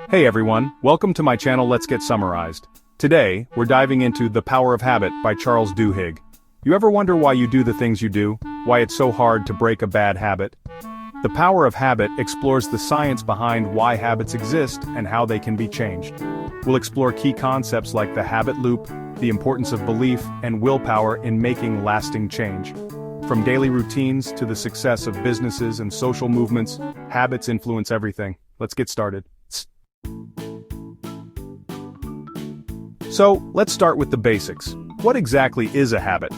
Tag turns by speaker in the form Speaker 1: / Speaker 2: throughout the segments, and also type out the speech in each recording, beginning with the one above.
Speaker 1: Hey everyone, welcome to my channel Let's Get Summarized. Today, we're diving into The Power of Habit by Charles Duhigg. You ever wonder why you do the things you do? Why it's so hard to break a bad habit? The Power of Habit explores the science behind why habits exist and how they can be changed. We'll explore key concepts like the habit loop, the importance of belief and willpower in making lasting change. From daily routines to the success of businesses and social movements, habits influence everything. Let's get started. So, let's start with the basics. What exactly is a habit?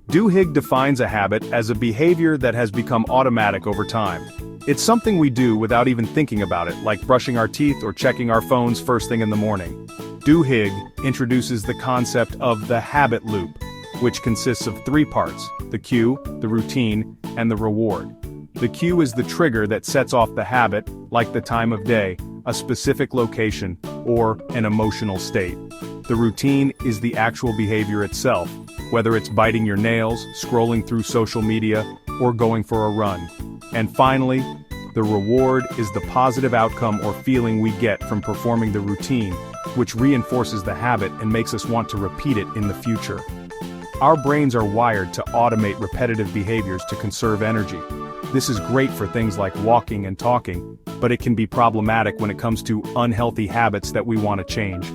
Speaker 1: Duhigg defines a habit as a behavior that has become automatic over time. It's something we do without even thinking about it, like brushing our teeth or checking our phones first thing in the morning. Duhigg introduces the concept of the habit loop, which consists of three parts: the cue, the routine, and the reward. The cue is the trigger that sets off the habit, like the time of day, a specific location, or an emotional state. The routine is the actual behavior itself, whether it's biting your nails, scrolling through social media, or going for a run. And finally, the reward is the positive outcome or feeling we get from performing the routine, which reinforces the habit and makes us want to repeat it in the future. Our brains are wired to automate repetitive behaviors to conserve energy. This is great for things like walking and talking, but it can be problematic when it comes to unhealthy habits that we want to change.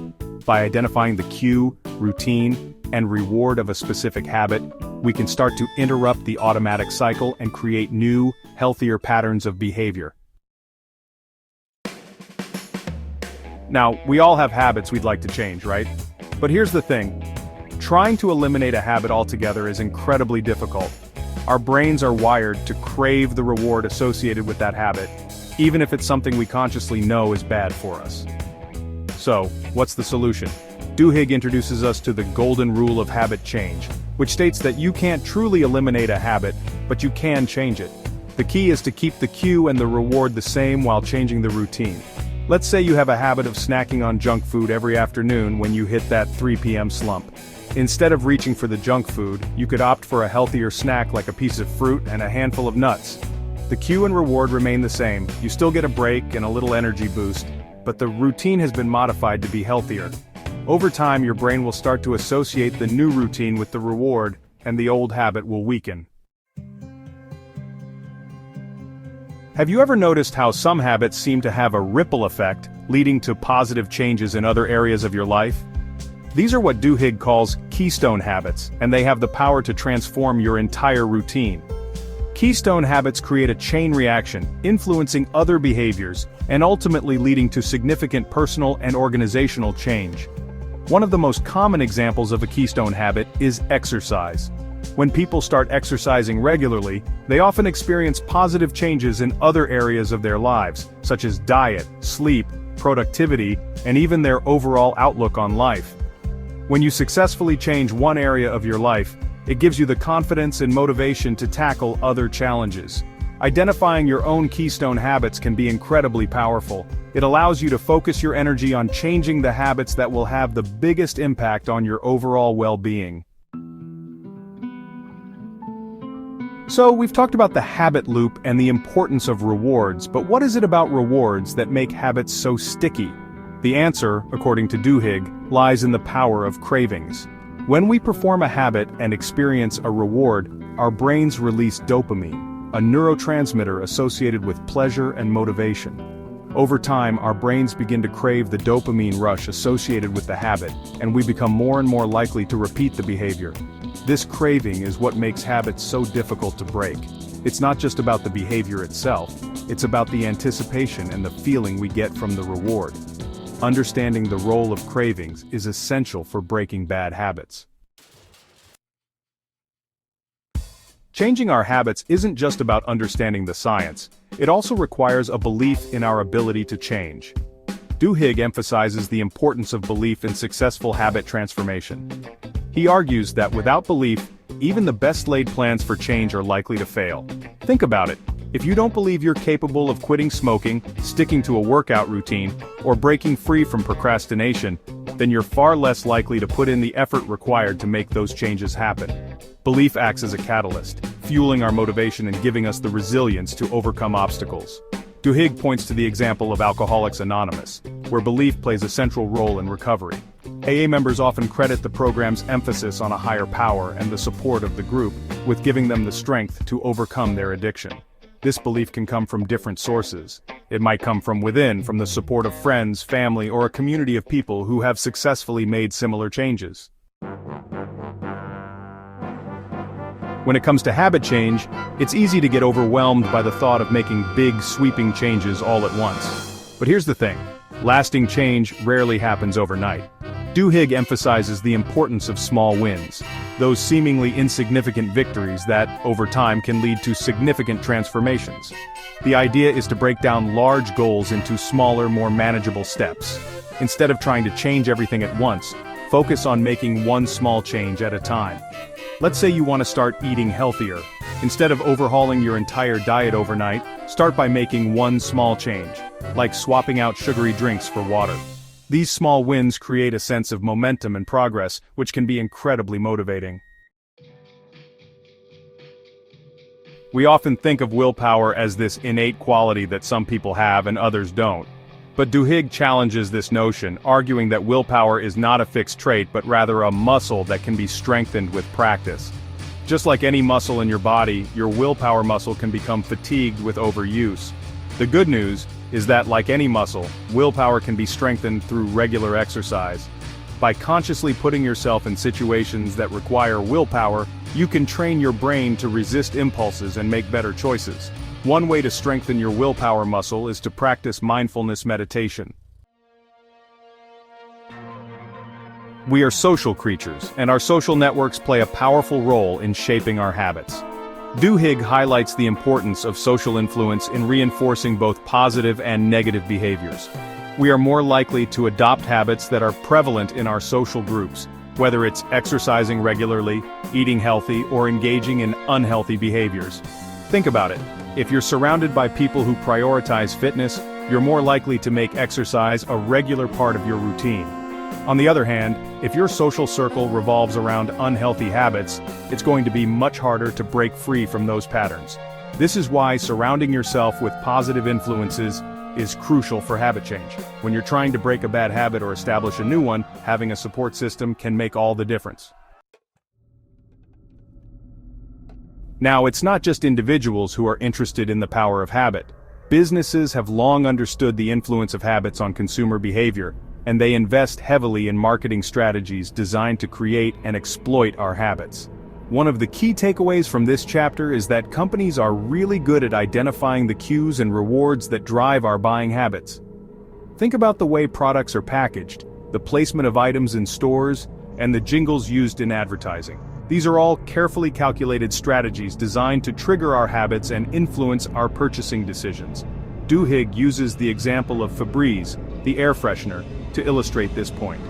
Speaker 1: By identifying the cue, routine, and reward of a specific habit, we can start to interrupt the automatic cycle and create new, healthier patterns of behavior. Now, we all have habits we'd like to change, right? But here's the thing. Trying to eliminate a habit altogether is incredibly difficult. Our brains are wired to crave the reward associated with that habit, even if it's something we consciously know is bad for us. So, what's the solution? Duhigg introduces us to the golden rule of habit change, which states that you can't truly eliminate a habit, but you can change it. The key is to keep the cue and the reward the same while changing the routine. Let's say you have a habit of snacking on junk food every afternoon when you hit that 3 p.m. slump. Instead of reaching for the junk food, you could opt for a healthier snack like a piece of fruit and a handful of nuts. The cue and reward remain the same, you still get a break and a little energy boost, but the routine has been modified to be healthier. Over time, your brain will start to associate the new routine with the reward, and the old habit will weaken. Have you ever noticed how some habits seem to have a ripple effect, leading to positive changes in other areas of your life? These are what Duhigg calls Keystone Habits, and they have the power to transform your entire routine. Keystone Habits create a chain reaction, influencing other behaviors, and ultimately leading to significant personal and organizational change. One of the most common examples of a keystone habit is exercise. When people start exercising regularly, they often experience positive changes in other areas of their lives, such as diet, sleep, productivity, and even their overall outlook on life. When you successfully change one area of your life, it gives you the confidence and motivation to tackle other challenges. Identifying your own keystone habits can be incredibly powerful. It allows you to focus your energy on changing the habits that will have the biggest impact on your overall well-being. So, we've talked about the habit loop and the importance of rewards, but what is it about rewards that make habits so sticky? The answer, according to Duhigg, lies in the power of cravings. When we perform a habit and experience a reward, our brains release dopamine, a neurotransmitter associated with pleasure and motivation. Over time, our brains begin to crave the dopamine rush associated with the habit, and we become more and more likely to repeat the behavior. This craving is what makes habits so difficult to break. It's not just about the behavior itself, it's about the anticipation and the feeling we get from the reward. Understanding the role of cravings is essential for breaking bad habits. Changing our habits isn't just about understanding the science, it also requires a belief in our ability to change. Duhigg emphasizes the importance of belief in successful habit transformation. He argues that without belief, even the best-laid plans for change are likely to fail. Think about it. If you don't believe you're capable of quitting smoking, sticking to a workout routine, or breaking free from procrastination, then you're far less likely to put in the effort required to make those changes happen. Belief acts as a catalyst, fueling our motivation and giving us the resilience to overcome obstacles. Duhigg points to the example of Alcoholics Anonymous, where belief plays a central role in recovery. AA members often credit the program's emphasis on a higher power and the support of the group with giving them the strength to overcome their addiction. This belief can come from different sources. It might come from within, from the support of friends, family, or a community of people who have successfully made similar changes. When it comes to habit change, it's easy to get overwhelmed by the thought of making big, sweeping changes all at once. But here's the thing: lasting change rarely happens overnight. Duhigg emphasizes the importance of small wins, those seemingly insignificant victories that, over time, can lead to significant transformations. The idea is to break down large goals into smaller, more manageable steps. Instead of trying to change everything at once, focus on making one small change at a time. Let's say you want to start eating healthier. Instead of overhauling your entire diet overnight, start by making one small change, like swapping out sugary drinks for water. These small wins create a sense of momentum and progress, which can be incredibly motivating. We often think of willpower as this innate quality that some people have and others don't. But Duhigg challenges this notion, arguing that willpower is not a fixed trait but rather a muscle that can be strengthened with practice. Just like any muscle in your body, your willpower muscle can become fatigued with overuse. The good news is that, like any muscle, willpower can be strengthened through regular exercise. By consciously putting yourself in situations that require willpower, you can train your brain to resist impulses and make better choices. One way to strengthen your willpower muscle is to practice mindfulness meditation. We are social creatures, and our social networks play a powerful role in shaping our habits. Duhigg highlights the importance of social influence in reinforcing both positive and negative behaviors. We are more likely to adopt habits that are prevalent in our social groups, whether it's exercising regularly, eating healthy, or engaging in unhealthy behaviors. Think about it. If you're surrounded by people who prioritize fitness, you're more likely to make exercise a regular part of your routine. On the other hand, if your social circle revolves around unhealthy habits, it's going to be much harder to break free from those patterns. This is why surrounding yourself with positive influences is crucial for habit change. When you're trying to break a bad habit or establish a new one, having a support system can make all the difference. Now, it's not just individuals who are interested in the power of habit. Businesses have long understood the influence of habits on consumer behavior, and they invest heavily in marketing strategies designed to create and exploit our habits. One of the key takeaways from this chapter is that companies are really good at identifying the cues and rewards that drive our buying habits. Think about the way products are packaged, the placement of items in stores, and the jingles used in advertising. These are all carefully calculated strategies designed to trigger our habits and influence our purchasing decisions. Duhigg uses the example of Febreze, the air freshener, to illustrate this point.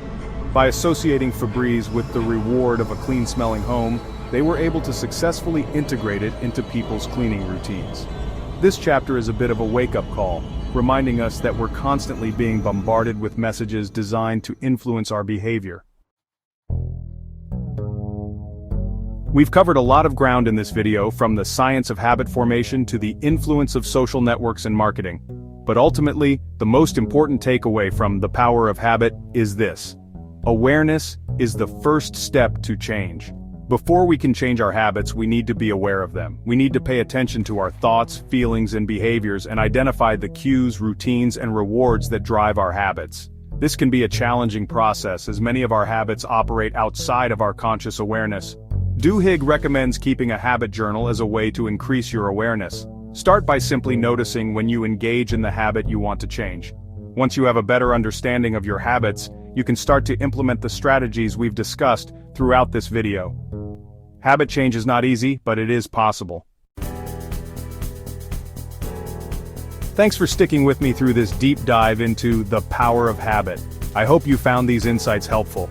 Speaker 1: By associating Febreze with the reward of a clean-smelling home, they were able to successfully integrate it into people's cleaning routines. This chapter is a bit of a wake-up call, reminding us that we're constantly being bombarded with messages designed to influence our behavior. We've covered a lot of ground in this video, from the science of habit formation to the influence of social networks and marketing. But ultimately, the most important takeaway from The Power of Habit is this: awareness is the first step to change. Before we can change our habits, we need to be aware of them. We need to pay attention to our thoughts, feelings, and behaviors and identify the cues, routines, and rewards that drive our habits. This can be a challenging process, as many of our habits operate outside of our conscious awareness. Duhigg recommends keeping a habit journal as a way to increase your awareness. Start by simply noticing when you engage in the habit you want to change. Once you have a better understanding of your habits, you can start to implement the strategies we've discussed throughout this video. Habit change is not easy, but it is possible. Thanks for sticking with me through this deep dive into the power of habit. I hope you found these insights helpful.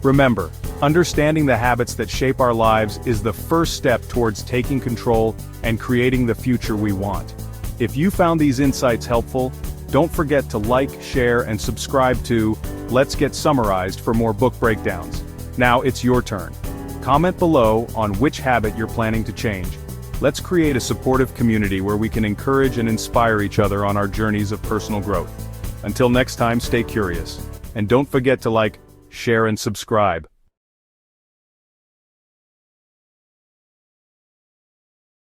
Speaker 1: Remember, understanding the habits that shape our lives is the first step towards taking control and creating the future we want. If you found these insights helpful, don't forget to like, share, and subscribe to Let's Get Summarized for more book breakdowns. Now it's your turn. Comment below on which habit you're planning to change. Let's create a supportive community where we can encourage and inspire each other on our journeys of personal growth. Until next time, stay curious. And don't forget to like, share and subscribe.